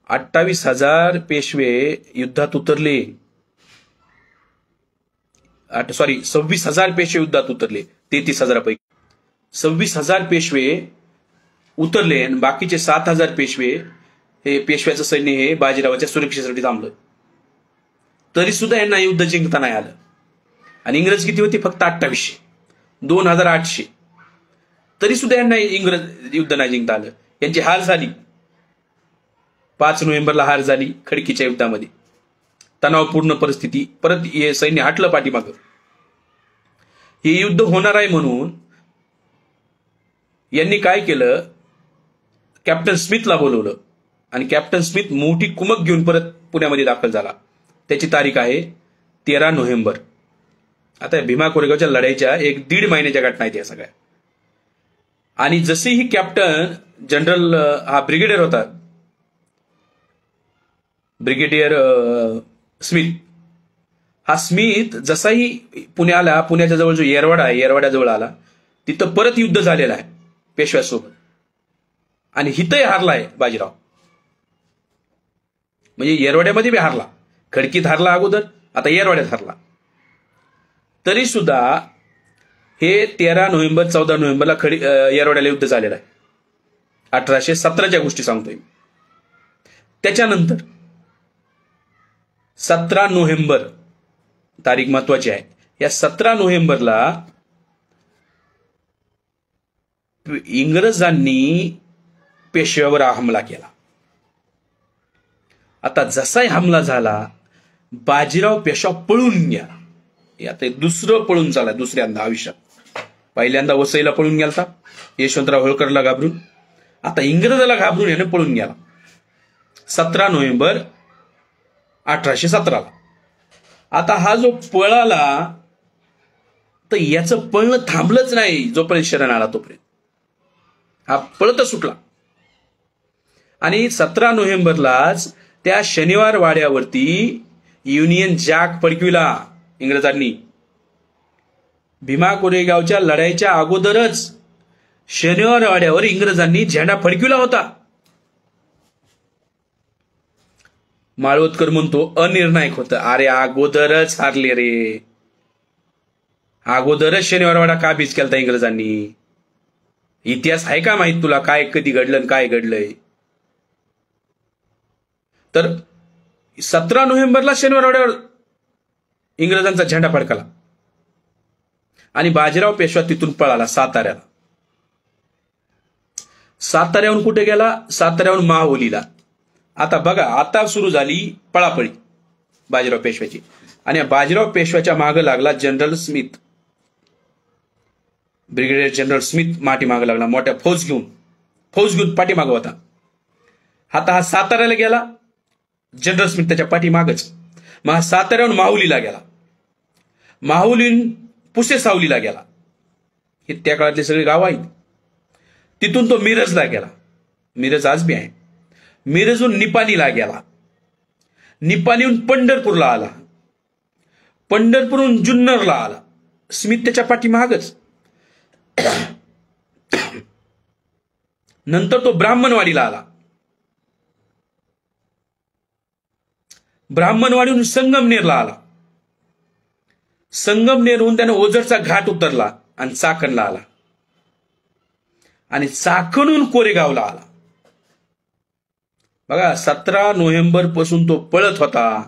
28,000 पेशवे युद्धात उतरले. 26,000 पेशवे युद्धात उतरले. 33,000 पैकी 26,000 पेशवे उतरले आणि बाकीचे 7,000 पेशवे हे पेशव्याचं सैन्य हे बाजीरावाच्या सुरक्षेसाठी थांबलं. तरी सुद्धा यांना युद्ध जिंकता नाही आलं. आणि इंग्रज किती होते, फक्त 2800, 2,800. तरी सुद्धा यांना इंग्रज युद्ध नाही जिंकता आलं. यांची हार झाली. 5 नोव्हेंबरला हार झाली खडकीच्या युद्धामध्ये. तणावपूर्ण परिस्थिती. परत हे सैन्य हटलं पाठीमागं. हे युद्ध होणार आहे म्हणून यांनी काय केलं, कॅप्टन स्मिथला बोलवलं आणि कॅप्टन स्मिथ मोठी कुमक घेऊन परत पुण्यामध्ये दाखल झाला. त्याची तारीख आहे 13 नोव्हेंबर. आता भीमा कोरेगावच्या लढाईच्या 1-1.5 महिन्याच्या घटना आहेत या सगळ्या. आणि जसे ही कॅप्टन जनरल हा ब्रिगेडियर होता, ब्रिगेडियर स्मिथ. हा स्मिथ जसाही पुण्याच्या जवळ जो येरवाडा आहे, येरवाड्याजवळ आला, तिथं परत युद्ध झालेलं आहे पेशव्यासोबत. आणि हिथंही हारलाय बाजीराव. म्हणजे येरवाड्यामध्ये बी हारला, खडकीत हारला अगोदर, आता येरवाड्यात हारला. तरी सुद्धा हे 13 नोव्हेंबर 14 नोव्हेंबरला येरवाड्याला युद्ध झालेलं आहे. 1817च्या गोष्टी सांगतोय. त्याच्यानंतर 17 नोव्हेंबर तारीख महत्वाची आहे. या 17 नोव्हेंबरला इंग्रजांनी पेशव्यावर हमला केला. आता जसाही हमला झाला, बाजीराव पेशवा पळून गेला. आता दुसरं पळून चालला दुसऱ्यांदा आयुष्यात. पहिल्यांदा वसईला पळून गेलता यशवंतराव होळकरला घाबरून, आता इंग्रजाला घाबरून याने पळून गेला 17 नोव्हेंबर 1817. आता हा जो पळाला तर याचं पळणं थांबलंच नाही. जोपर्यंत शरण आला तोपर्यंत हा पळतच सुटला. आणि 17 नोव्हेंबरलाच त्या शनिवार वाड्यावरती युनियन जॅक फडकविला इंग्रजांनी. भीमा कोरेगावच्या लढाईच्या अगोदरच शनिवार वाड्यावर इंग्रजांनी झेंडा फडकविला होता. माळवतकर म्हणतो अनिर्णायक होतं. अरे अगोदरच हारले रे, अगोदरच शनिवार वाडा का बीज केलता इंग्रजांनी. इतिहास आहे का माहित तुला, काय कधी घडलं काय घडलंय. तर 17 नोव्हेंबरला शनिवार वाड्यावर इंग्रजांचा झेंडा फडकला आणि बाजीराव पेशवा तिथून पळाला साताऱ्याला. साताऱ्याहून कुठे गेला? साताऱ्याहून माहुलीला. आता बघा, आता सुरू झाली पळापळी बाजीराव पेशव्याची. आणि बाजीराव पेशव्याच्या मागे लागला general Smith, brigadier general Smith माटी मागे लागला मोठ्या फौज घेऊन पाठीमागं होता. आता हा साताऱ्याला गेला, जनरल स्मिथ त्याच्या पाठीमागच. मग हा साताऱ्याहून माहुलीला गेला, माहुलीहून पुसे सावलीला गेला. हे त्या काळातले सगळे गाव आहेत. तिथून तो मिरजला गेला, मिरज आज बी आहे. मिरजहून निपाणीला गेला, निपाणीहून पंढरपूरला आला, पंढरपूरहून जुन्नरला आला. स्मिथ त्याच्या पाठीमागच. नंतर तो ब्राह्मणवाडीला आला, ब्राह्मणवाडीहून संगमनेरला आला, संगमनेरहून त्याने ओझरचा घाट उतरला आणि चाकणला आला, आणि चाकणहून कोरेगावला आला. बघा, 17 नोव्हेंबर पासून तो पळत होता.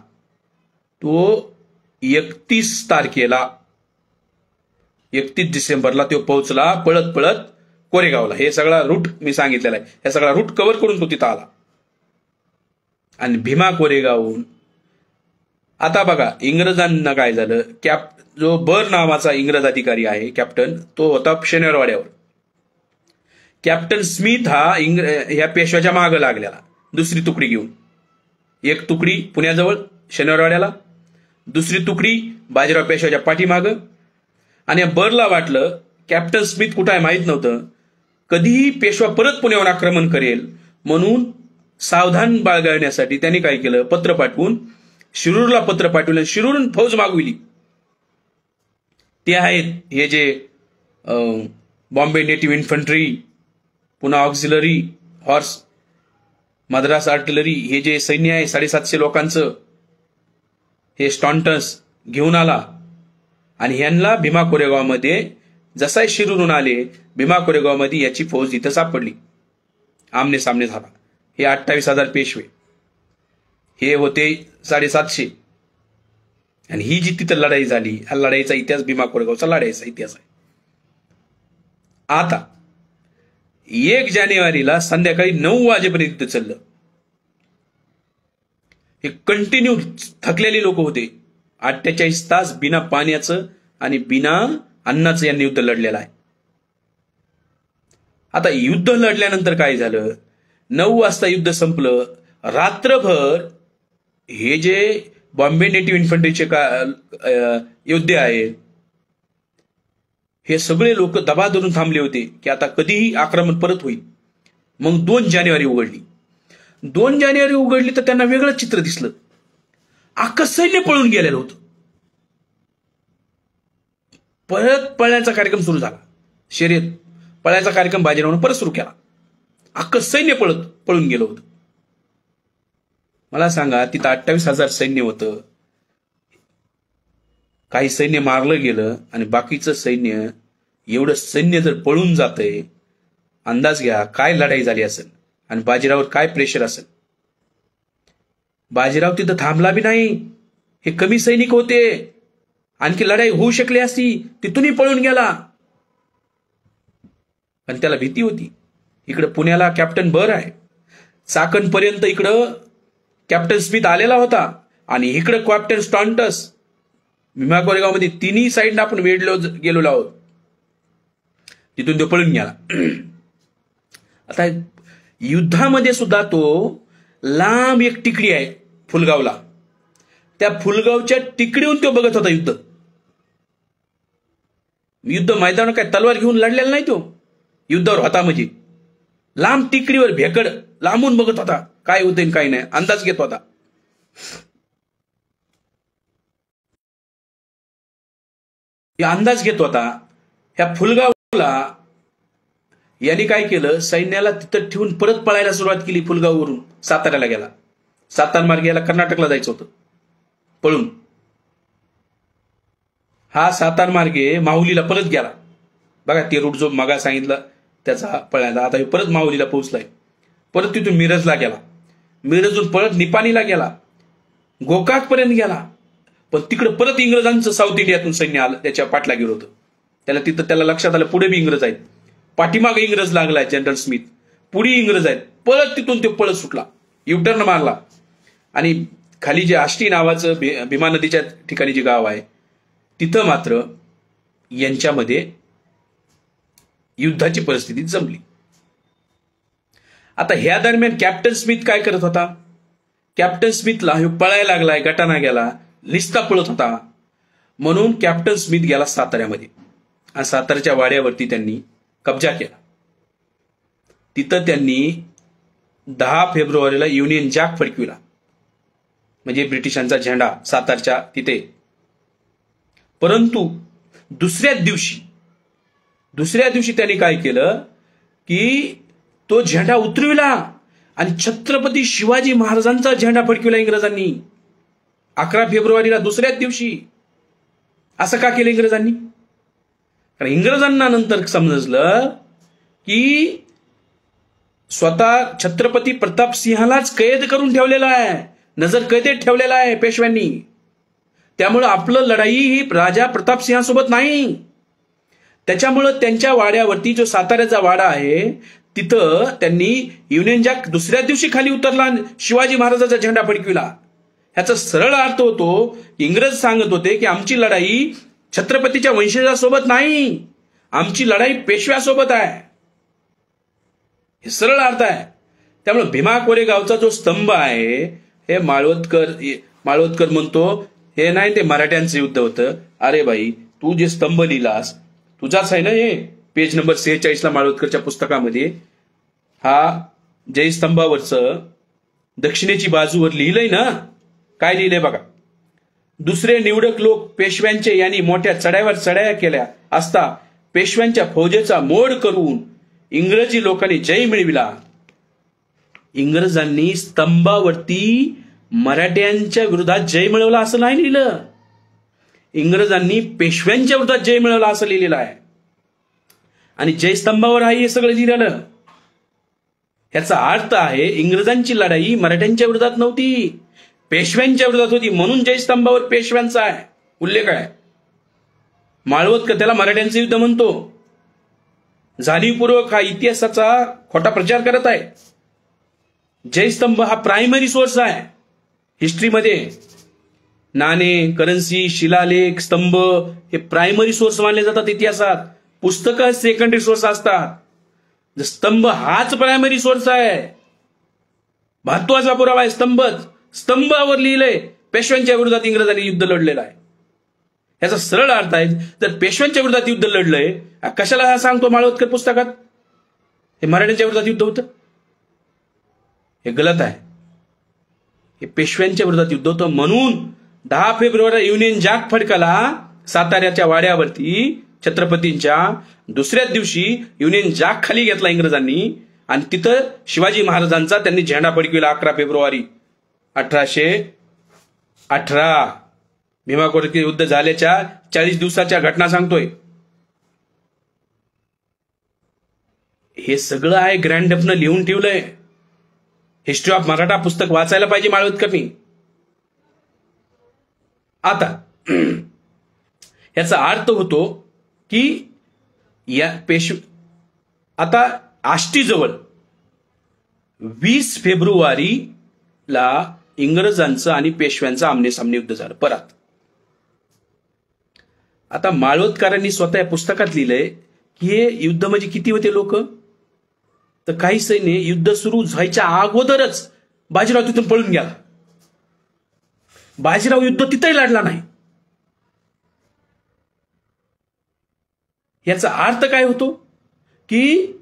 तो 31 तारखेला 31 डिसेंबरला तो पोहोचला पळत पळत कोरेगावला. हे सगळा रूट मी सांगितलेला आहे. हे सगळा रूट कव्हर करून तो तिथं आला. आणि भीमा कोरेगावहून आता बघा इंग्रजांना काय झालं. जो बर नावाचा इंग्रज अधिकारी आहे कॅप्टन, तो होता शनिवारवाड्यावर. कॅप्टन स्मिथ हा ह्या पेशव्याच्या मागे लागलेला दुसरी तुकडी घेऊन. एक तुकडी पुण्याजवळ शनिवारवाड्याला, दुसरी तुकडी बाजीराव पेशव्याच्या पाठीमागं. आणि बरला वाटलं कॅप्टन स्मिथ कुठं आहे माहीत नव्हतं, कधीही पेशवा परत पुण्यावर आक्रमण करेल म्हणून सावधान बाळगण्यासाठी त्यांनी काय केलं, पत्र पाठवून शिरूरला पत्र पाठवलं, शिरूरून फौज मागविली. ते आहेत हे जे बॉम्बे नेटिव्ह इन्फंट्री, पुन्हा ऑक्झिलरी हॉर्स, मद्रास आर्टिलरी, हे जे सैन्य आहे 750 लोकांचं, हे स्टॉन्टन्स घेऊन आला. आणि ह्यांना भीमा कोरेगावमध्ये जसाही शिरूरून आले, भीमा कोरेगावमध्ये याची फौज इथं सापडली, आमने सामने झाला. हे 28,000 पेशवे, हे होते 750. आणि ही जी तिथं लढाई झाली, हा लढाईचा इतिहास भीमा कोरेगावचा लढाईचा इतिहास आहे. आता 1 जानेवारीला संध्याकाळी 9 वाजेपर्यंत तिथं चाललं. हे कंटिन्यू थकलेले लोक होते. 48 तास बिना पाण्याचं आणि बिना अन्नाचं यांनी युद्ध लढलेलं आहे. आता युद्ध लढल्यानंतर काय झालं, 9 वाजता युद्ध संपलं. रात्रभर हे जे बॉम्बे नेटिव्ह इन्फंट्रीचे योद्धे आहेत, हे सगळे लोक दबा धरून थांबले होते की आता कधीही आक्रमण परत होईल. मग 2 जानेवारी उघडली. 2 जानेवारी उघडली तर त्यांना वेगळं चित्र दिसलं. अख्खं सैन्य पळून गेलेलं होतं. परत पळण्याचा कार्यक्रम सुरू झाला. शर्यत पळायचा कार्यक्रम बाजीरावनं परत सुरू केला. अख्खं सैन्य पळून गेलं होतं. मला सांगा, तिथं 28,000 सैन्य होतं. काही सैन्य मारलं गेलं आणि बाकीचं सैन्य, एवढं सैन्य जर पळून जातंय, अंदाज घ्या काय लढाई झाली असेल आणि बाजीरावर काय प्रेशर असेल. बाजीराव तिथं थांबला बी नाही. हे कमी सैनिक होते, आणखी लढाई होऊ शकली असती, तिथूनही पळून गेला. पण त्याला भीती होती. इकडं पुण्याला कॅप्टन बर आहे, चाकणपर्यंत इकडं कॅप्टन स्मिथ आलेला होता, आणि इकडं कॅप्टन स्टॉन्टस. भीमा कोरेगावमध्ये तिन्ही साईडनं आपण वेढलो गेलेलो आहोत. तिथून तो पळून गेला. आता युद्धामध्ये सुद्धा तो लांब एक टिकडी आहे फुलगावला, त्या फुलगावच्या टिकडीहून तो बघत होता युद्ध. युद्ध मैदानावर काय तलवार घेऊन लढलेला नाही तो, युद्धावर होता म्हणजे लांब टिकडीवर भेकड लांबून बघत होता, काय होते काय नाही अंदाज घेत होता. अंदाज घेत होता. ह्या फुलगावला यांनी काय केलं, सैन्याला तिथं ठेवून परत पळायला सुरुवात केली. फुलगाववरून साताऱ्याला गेला, सातारा मार्गे याला कर्नाटकला जायचं होतं पळून. हा सातारा मार्गे माहुलीला परत गेला. बघा ते रूट जो मगा सांगितला त्याचा पळायला, आता हे परत माहुलीला पोहोचलाय. परत तिथून मिरजला गेला, मिरजून परत निपाणीला गेला, गोकाक पर्यंत गेला. पण तिकडे परत इंग्रजांचं साऊथ इंडियातून सैन्य आलं, त्याच्या पाठला गेलं होतं. त्याला लक्षात आलं पुढे बी इंग्रज आहेत, पाठीमागे इंग्रज लागलाय जनरल स्मिथ, पुढे इंग्रज आहेत. परत तिथून ते पळत सुटला, युटर्न मारला, आणि खाली जे आष्टी नावाचं भीमा नदीच्या ठिकाणी जे गाव आहे तिथं मात्र यांच्यामध्ये युद्धाची परिस्थिती जमली. आता ह्या दरम्यान कॅप्टन स्मिथ काय करत होता, कॅप्टन स्मिथला पळायला लागलाय, गटाना गेला, निस्ता पळत होता. म्हणून कॅप्टन स्मिथ गेला साताऱ्यामध्ये, आणि साताऱ्याच्या वाड्यावरती त्यांनी कब्जा केला. तिथं त्यांनी 10 फेब्रुवारीला युनियन जॅक फडकविला, म्हणजे ब्रिटिशांचा झेंडा सातारच्या तिथे. परंतु दुसऱ्या दिवशी त्यांनी काय केलं की तो झेंडा उतरविला आणि छत्रपती शिवाजी महाराजांचा झेंडा फडकविला इंग्रजांनी 11 फेब्रुवारीला, दुसऱ्याच दिवशी. असं का केलं इंग्रजांनी? कारण इंग्रजांना नंतर समजलं की स्वतः छत्रपती प्रताप सिंहालाच कैद करून ठेवलेला आहे, नजर कैदेत ठेवलेला आहे पेशव्यांनी. त्यामुळं आपलं लढाई ही राजा प्रताप सिंहासोबत नाही. त्याच्यामुळं त्यांच्या वाड्यावरती जो साताऱ्याचा वाडा आहे तिथं त्यांनी युनियन जॅक दुसऱ्या दिवशी खाली उतरला, शिवाजी महाराजांचा झेंडा फडकविला. ह्याचा सरळ अर्थ होतो, इंग्रज सांगत होते की आमची लढाई छत्रपतीच्या वंशजासोबत नाही, आमची लढाई पेशव्यासोबत आहे. हे सरळ अर्थ आहे. त्यामुळे भीमा कोरेगावचा जो स्तंभ आहे हे माळवदकर म्हणतो हे नाही, ते मराठ्यांचं युद्ध होतं. अरे बाई, तू जे स्तंभ लिहिलास तुझाच आहे ना, हे पेज नंबर 46 माळवदकरच्या पुस्तकामध्ये हा जयस्तंभावरचं दक्षिणेची बाजूवर लिहिलंय ना. काय लिहिलंय बघा, दुसरे निवडक लोक पेशव्यांचे यांनी मोठ्या चढ्यावर चढाया केल्या असता पेशव्यांच्या फौजेचा मोड करून इंग्रजी लोकांनी जय मिळविला. इंग्रजांनी स्तंभावरती मराठ्यांच्या विरोधात जय मिळवला असं नाही लिहिलं, इंग्रजांनी पेशव्यांच्या विरोधात जय मिळवला असं लिहिलेलं आहे. आणि जयस्तंभावर आहे हे सगळं लिहिलेलं. ह्याचा अर्थ आहे इंग्रजांची लढाई मराठ्यांच्या विरोधात नव्हती, पेशव्यांच्या विरोधात होती. म्हणून जयस्तंभावर पेशव्यांचा आहे उल्लेख आहे. माळवदकर त्याला मराठ्यांचं युद्ध म्हणतो. जाणीवपूर्वक हा इतिहासाचा खोटा प्रचार करत आहे. जयस्तंभ हा प्रायमरी सोर्स आहे हिस्ट्रीमध्ये. नाणे, करन्सी, शिलालेख, स्तंभ हे प्रायमरी सोर्स मानले जातात इतिहासात. पुस्तकं सेकंडरी सोर्स असतात. स्तंभ हाच प्रायमरी सोर्स आहे. महत्वाचा पुरावा आहे स्तंभच. स्तंभावर लिहिलंय पेशव्यांच्या विरोधात इंग्रजांनी युद्ध लढलेलं आहे. याचा सरळ अर्थ आहे, जर पेशव्यांच्या विरोधात युद्ध लढलंय, कशाला हा सांगतो माळवदकर पुस्तकात हे मराठ्यांच्या विरोधात युद्ध होतं? हे गलत आहे. हे पेशव्यांच्या विरोधात युद्ध होतं. म्हणून 10 फेब्रुवारी युनियन जॅक फडकला साताऱ्याच्या वाड्यावरती छत्रपतींच्या. दुसऱ्याच दिवशी युनियन जॅक खाली घेतला इंग्रजांनी आणि तिथं शिवाजी महाराजांचा त्यांनी झेंडा फडकविला 11 फेब्रुवारी 1818. भीमा कोरेगाव युद्ध झाल्याच्या 40 दिवसाच्या घटना सांगतोय. हे सगळं आहे ग्रँडअपनं लिहून ठेवलंय. हिस्ट्री ऑफ मराठा पुस्तक वाचायला पाहिजे माळवदकरनी. आता याचा अर्थ होतो की या आता आष्टीजवळ 20 फेब्रुवारीला इंग्रजांचं आणि पेशव्यांचं आमनेसामने युद्ध झालं परत. आता माळवदकरांनी स्वतः या पुस्तकात लिहिलंय की हे युद्ध म्हणजे किती होते लोक, तर काही सैन्य युद्ध सुरू व्हायच्या अगोदरच बाजीराव तिथून पळून गेला. बाजीराव युद्ध तिथंही लढला नाही. याचा अर्थ काय होतो की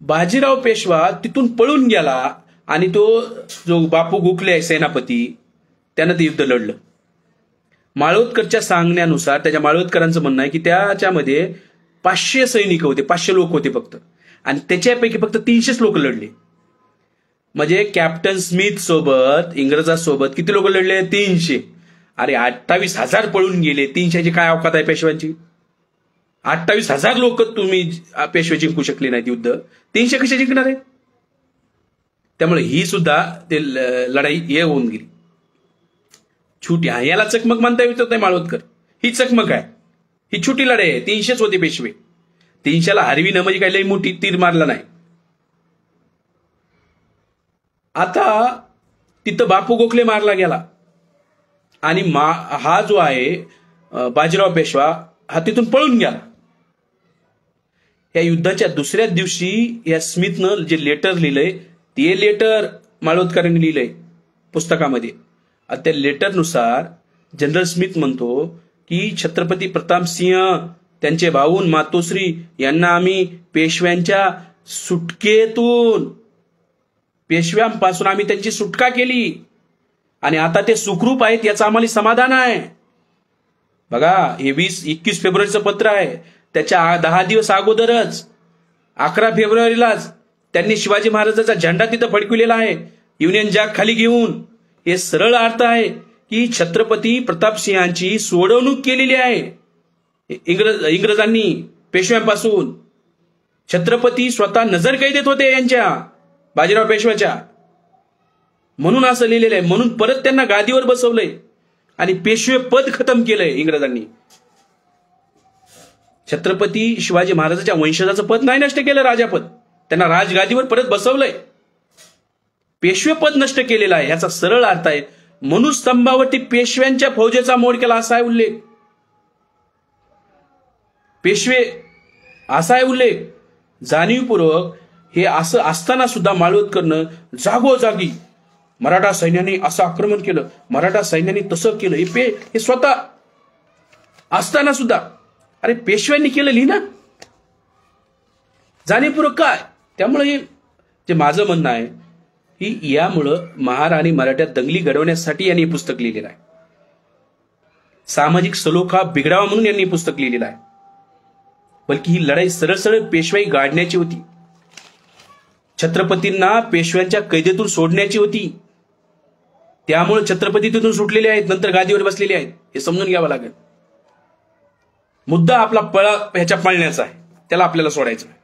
बाजीराव पेशवा तिथून पळून गेला आणि तो जो बापू गोखले आहे सेनापती त्यानं ते युद्ध लढलं. माळवदकरच्या सांगण्यानुसार, त्याच्या माळवदकरांचं म्हणणं आहे की त्याच्यामध्ये 500 सैनिक होते, 500 लोक होते फक्त, आणि त्याच्यापैकी फक्त 300 लोक लढले. म्हणजे कॅप्टन स्मिथ सोबत इंग्रजासोबत किती लोक लढले? 300. अरे 28,000 पळून गेले. 300ची काय अवकात आहे पेशव्यांची? 28,000 लोक तुम्ही पेशवे जिंकू शकले नाहीत युद्ध, 300 कसे जिंकणार आहे? त्यामुळे ही सुद्धा ते लढाई हे होऊन गेली छोटी. याला चकमक म्हणता येत नाही माळवदकर, ही चकमक आहे, ही छोटी लढाई आहे. 300च होते पेशवे. 300ला हरविणं म्हणजे काही लई मोठी तीर मारला नाही. आता तिथं बापू गोखले मारला गेला आणि हा जो आहे बाजीराव पेशवा हा तिथून पळून गेला. या युद्धाच्या दुसऱ्याच दिवशी या स्मिथनं जे लेटर लिहिलंय ते लेटर माळवदकरांनी लिहिलंय पुस्तकामध्ये. त्या लेटरनुसार जनरल स्मिथ म्हणतो की छत्रपती प्रतापसिंह, त्यांचे भाऊन मातोश्री यांना आम्ही पेशव्यांच्या सुटकेतून, पेशव्यांपासून आम्ही त्यांची सुटका केली आणि आता ते सुखरूप आहेत याचं आम्हाला समाधान आहे. बघा, हे 21 फेब्रुवारीचं पत्र आहे. त्याच्या 10 दिवस अगोदरच 11 फेब्रुवारीलाच त्यांनी शिवाजी महाराजांचा झेंडा तिथं फडकविलेला आहे युनियन जॅक खाली घेऊन. हे सरळ अर्थ आहे की छत्रपती प्रतापसिंहांची सोडवणूक केलेली आहे इंग्रजांनी पेशव्यांपासून. छत्रपती स्वतः नजर कैदेत होते यांच्या, बाजीराव पेशव्याच्या, म्हणून असं लिहिलेलं आहे. म्हणून परत त्यांना गादीवर बसवलंय आणि पेशवे पद खतम केलंय इंग्रजांनी. छत्रपती शिवाजी महाराजांच्या वंशजाचं पद नाही नष्ट केलं, राजापद. त्यांना राजगादीवर परत बसवलंय, पेशवे पद नष्ट केलेलं आहे. याचा सरळ अर्थ आहे मनुस्तंभावरती पेशव्यांच्या फौजेचा मोड केला असा आहे उल्लेख. पेशवे असा आहे उल्लेख. जाणीवपूर्वक हे असं असताना सुद्धा माळवदकरनं जागोजागी मराठा सैन्याने असं आक्रमण केलं, मराठा सैन्याने तसं केलं, हे स्वतः असताना सुद्धा अरे पेशव्यांनी केलं लिहिना जाणीवपूर्वक काय. त्यामुळे जे माझं म्हणणं आहे की यामुळं महार आणि मराठ्यात दंगली घडवण्यासाठी यांनी पुस्तक लिहिलेलं आहे. सामाजिक सलोखा बिघडावा म्हणून यांनी पुस्तक लिहिलेलं आहे. बल्कि ही लढाई सरळ सरळ पेशवाई गाडण्याची होती. छत्रपतींना पेशव्यांच्या कैदेतून सोडण्याची होती. त्यामुळे छत्रपती तिथून सुटलेले आहेत, नंतर गादीवर बसलेले आहेत, हे समजून घ्यावं लागेल. मुद्दा आपला ह्याच्या पळण्याचा आहे, त्याला आपल्याला सोडायचं आहे.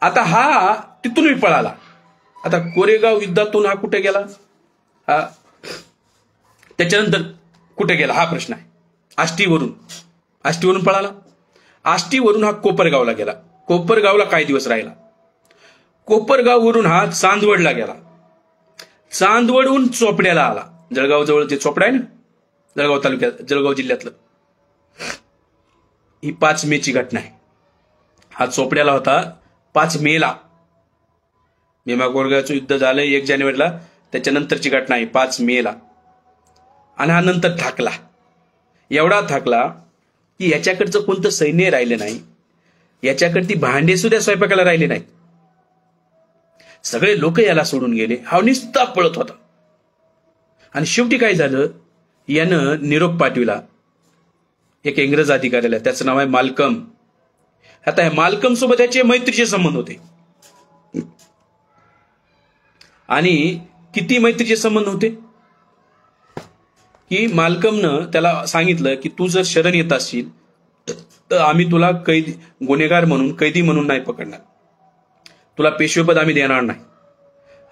आता हा तिथूनही पळाला. आता कोरेगाव युद्धातून हा कुठे गेला, हा त्याच्यानंतर कुठे गेला हा प्रश्न आहे. आष्टीवरून पळाला. आष्टीवरून हा कोपरगावला गेला. कोपरगावला काही दिवस राहिला. कोपरगाववरून हा चांदवडला गेला. चांदवडहून चोपड्याला आला. जळगाव जवळ जे चोपडा आहे ना, जळगाव तालुक्यात, जळगाव जिल्ह्यातलं. ही 5 मेची घटना आहे. हा चोपड्याला होता 5 मेला. भीमा कोरेगावचं युद्ध झालं 1 जानेवारीला, त्याच्यानंतरची घटना आहे 5 मेला. आणि हा नंतर थाकला. एवढा थाकला की याच्याकडचं कोणतं सैन्य राहिलं नाही, याच्याकडे ती भांडे सुद्धा स्वयंपाकाला राहिले नाहीत. सगळे लोक याला सोडून गेले. हा निस्ता पळत होता. आणि शेवटी काय झालं, यानं निरोप पाठविला एक इंग्रज अधिकाऱ्याला, त्याचं नाव आहे माल्कम. आता या माल्कम सोबत याचे मैत्रीचे संबंध होते. आणि किती मैत्रीचे संबंध होते की माल्कमनं त्याला सांगितलं की तू जर शरण येत असशील तर आम्ही तुला गुन्हेगार म्हणून, कैदी म्हणून नाही पकडणार, तुला पेशवेपद आम्ही देणार नाही.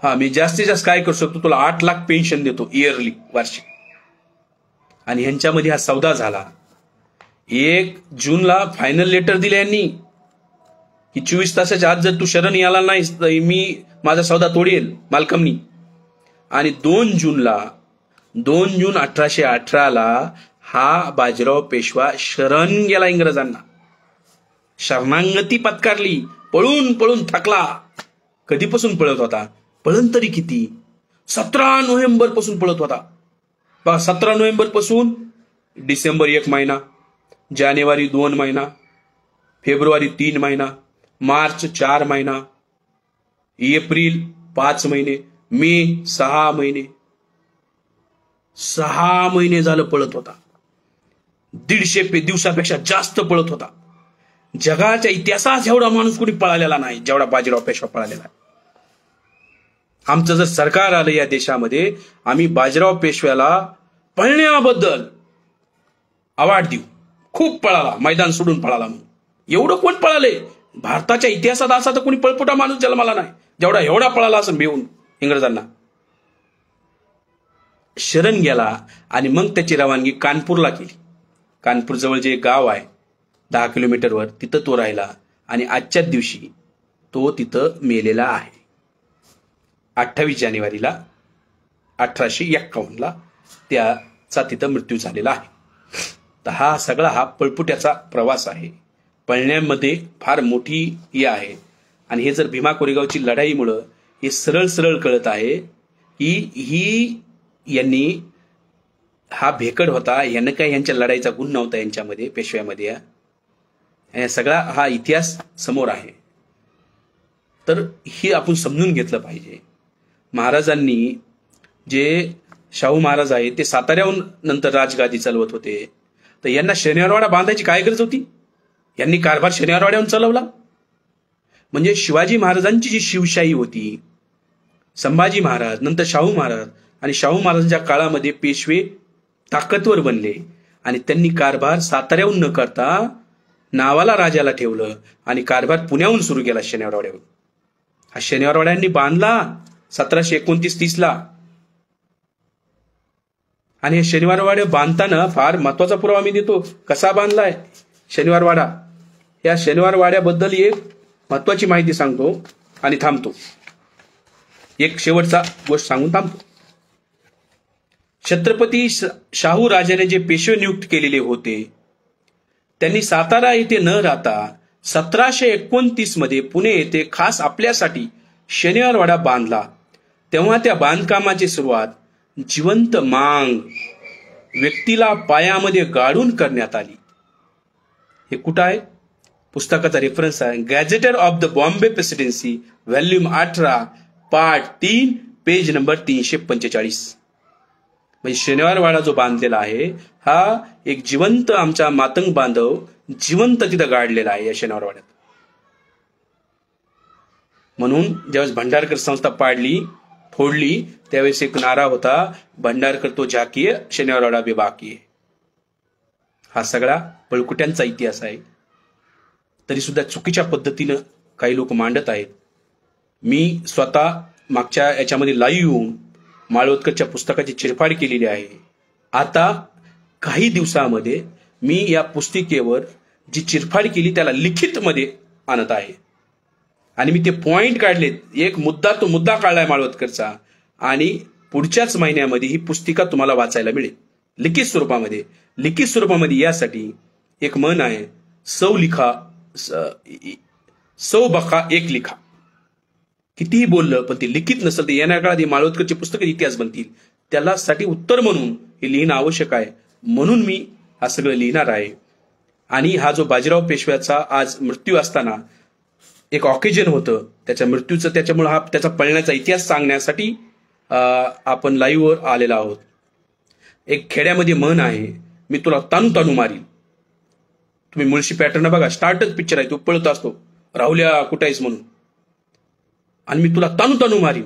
हा, मी जास्तीत जास्त काय करू शकतो, तुला 8 लाख पेन्शन देतो इयरली, वार्षिक. आणि ह्यांच्यामध्ये हा सौदा झाला. 1 जूनला फायनल लेटर दिले यांनी. की 24 तासाच्या आत जर तू शरण याला नाहीस तर मी माझा सौदा तोडेल मालकमनी. आणि 2 जून 1818 हा बाजीराव पेशवा शरण गेला इंग्रजांना. शरणागती पत्कारली. पळून पळून थकला. कधीपासून पळत होता? पळण तरी किती? 17 नोव्हेंबर पासून पळत होता. 17 नोव्हेंबर पासून डिसेंबर 1 महिना, जानेवारी 2 महिना, फेब्रुवारी 3 महिना, मार्च 4 महिना, एप्रिल 5 महिने, मे 6 महिने. 6 महिने झालं पळत होता. 150 दिवसापेक्षा जास्त पळत होता. जगाच्या इतिहासात एवढा माणूस कोणी पळालेला नाही जेवढा बाजीराव पेशवा पळालेला आहे. आमचं जर सरकार आलं या देशामध्ये, आम्ही बाजीराव पेशव्याला पळण्याबद्दल अवॉर्ड देऊ. खूप पळाला, मैदान सोडून पळाला म्हणून. एवढं कोण पळाले? भारताच्या इतिहासात असा तर कोणी पळपुटा माणूस जन्माला नाही जेवढा एवढा पळाला असं भिवून इंग्रजांना. शरण गेला आणि मग त्याची रवानगी कानपूरला केली. कानपूर जवळ जे एक गाव आहे 10 किलोमीटरवर, तिथं तो राहिला आणि आजच्याच दिवशी तो तिथं मेलेला आहे. 28 जानेवारीला 1851 त्याचा तिथं मृत्यू झालेला आहे. तर हा सगळा पळपुट्याचा प्रवास आहे. पळण्यामध्ये फार मोठी हे आहे. आणि हे जर भीमा कोरेगावची लढाईमुळं हे सरळ सरळ कळत आहे की ही यांनी हा भेकड होता, यानं काय यांच्या लढाईचा गुण नव्हता यांच्यामध्ये, पेशव्यामध्ये. सगळा हा इतिहास समोर आहे. तर हे आपण समजून घेतलं पाहिजे. महाराजांनी जे शाहू महाराज आहे ते साताऱ्याहून नंतर राजगादी चालवत होते, तर यांना शनिवारवाडा बांधायची काय गरज होती? यांनी कारभार शनिवारवाड्याहून चालवला. म्हणजे शिवाजी महाराजांची जी शिवशाही होती, संभाजी महाराज नंतर शाहू महाराज, आणि शाहू महाराजांच्या काळामध्ये पेशवे ताकदवर बनले आणि त्यांनी कारभार साताऱ्याहून न करता नावाला राजाला ठेवलं आणि कारभार पुण्याहून सुरू केला शनिवारवाड्याहून. हा शनिवारवाड्यांनी बांधला 1729-30 आणि हे शनिवारवाडा बांधताना फार महत्वाचा पुरावा मी देतो. कसा बांधलाय शनिवारवाडा? या शनिवारवाड्याबद्दल एक महत्वाची माहिती सांगतो आणि थांबतो. एक शेवटचा गोष्ट सांगून थांबतो. छत्रपती शाहू राजाने जे पेशवे नियुक्त केलेले होते त्यांनी सातारा येथे न राहता 1729 मध्ये पुणे येथे खास आपल्यासाठी शनिवारवाडा बांधला. तेव्हा त्या बांधकामाची सुरुवात जिवंत मांग व्यक्तीला पायामध्ये गाडून करण्यात आली. हे कुठं आहे? पुस्तकाचा रेफरन्स आहे gazetteer of the Bombay presidency volume 18 part 3 page number 345. म्हणजे शनिवारवाडा जो बांधलेला आहे हा एक जिवंत आमचा मातंग बांधव जिवंत तिथं गाडलेला आहे या शनिवारवाड्यात. म्हणून ज्यावेळेस भंडारकर संस्था फोडली त्यावेळेस एक नारा होता, भंडारकर तो झाकीय शनिवारवाडा बे बाकी. हा सगळा पळकुट्यांचा इतिहास आहे. तरी सुद्धा चुकीच्या पद्धतीनं काही लोक मांडत आहेत. मी स्वतः मागच्या याच्यामध्ये लाईव्ह येऊन माळवदकरच्या पुस्तकाची चिरफाड केलेली आहे. आता काही दिवसामध्ये मी या पुस्तिकेवर जी चिरफाड केली त्याला लिखित मध्ये आणत आहे आणि मी ते पॉइंट काढलेत. एक तो मुद्दा काढलाय माळवदकरचा आणि पुढच्याच महिन्यामध्ये ही पुस्तिका तुम्हाला वाचायला मिळेल लिखित स्वरूपामध्ये. लिखित स्वरूपामध्ये यासाठी एक म्हण आहे, सौ बखा एक लिखा. कितीही बोललं पण ते लिखित नसेल ते येणाऱ्या काळात माळवदकरची पुस्तकं इतिहास बनतील. त्याला साठी उत्तर म्हणून हे लिहिणं आवश्यक आहे. म्हणून मी हा सगळं लिहिणार आहे. आणि हा जो बाजीराव पेशव्याचा आज मृत्यू असताना एक ऑकेजन होतं त्याच्या मृत्यूचं, त्याच्यामुळे हा त्याचा पळण्याचा इतिहास सांगण्यासाठी आपण लाईव्हवर आलेला आहोत. एक खेड्यामध्ये म्हण आहे, मी तुला तानू तानू मारील. तुम्ही मुळशी पॅटर्न बघा, स्टार्टच पिक्चर आहे, तो पळत असतो राहुल्या कुठे आहेस म्हणून, आणि मी तुला तानू तानू मारीन.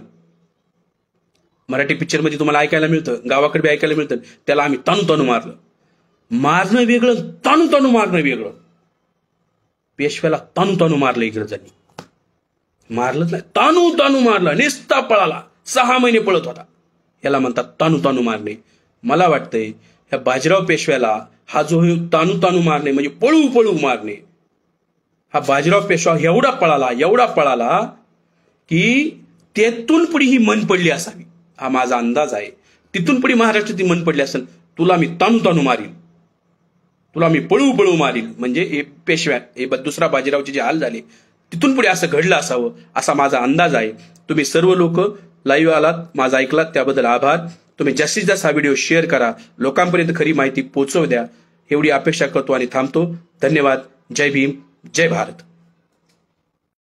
मराठी पिक्चर मध्ये तुम्हाला ऐकायला मिळतं, गावाकडे बी ऐकायला मिळतं, त्याला आम्ही तानू तानू मारलं. मारणं वेगळं, तानू तानू मारणं वेगळं. पेशव्याला तानू तानू मारलं इंग्रजांनी. मारलंच नाही, तानू तानू मारलं. निस्ता पळाला, 6 महिने पळत होता. याला म्हणतात तानू तानू मारणे. मला वाटतंय ह्या बाजीराव पेशव्याला हा जो तानू तानू मारणे म्हणजे पळू पळू मारणे, हा बाजीराव पेशवा एवढा पळाला की तेथून पुढे ही मन पडली असावी, हा माझा अंदाज आहे. तिथून पुढे महाराष्ट्रात मन पडली असेल, तुला मी ताणू मारील, तुला मी पळू मारील. म्हणजे हे पेशव्या, हे दुसरा बाजीरावचे जे हाल झाले, तिथून पुढे असं घडलं असावं असा माझा अंदाज आहे. तुम्ही सर्व लोक लाईव्ह आलात, माझा ऐकलात, त्याबद्दल आभार. तुम्ही जास्तीत जास्त हा व्हिडिओ शेअर करा, लोकांपर्यंत खरी माहिती पोहोचवू द्या, एवढी अपेक्षा करतो आणि थांबतो. धन्यवाद. जय भीम, जय भारत.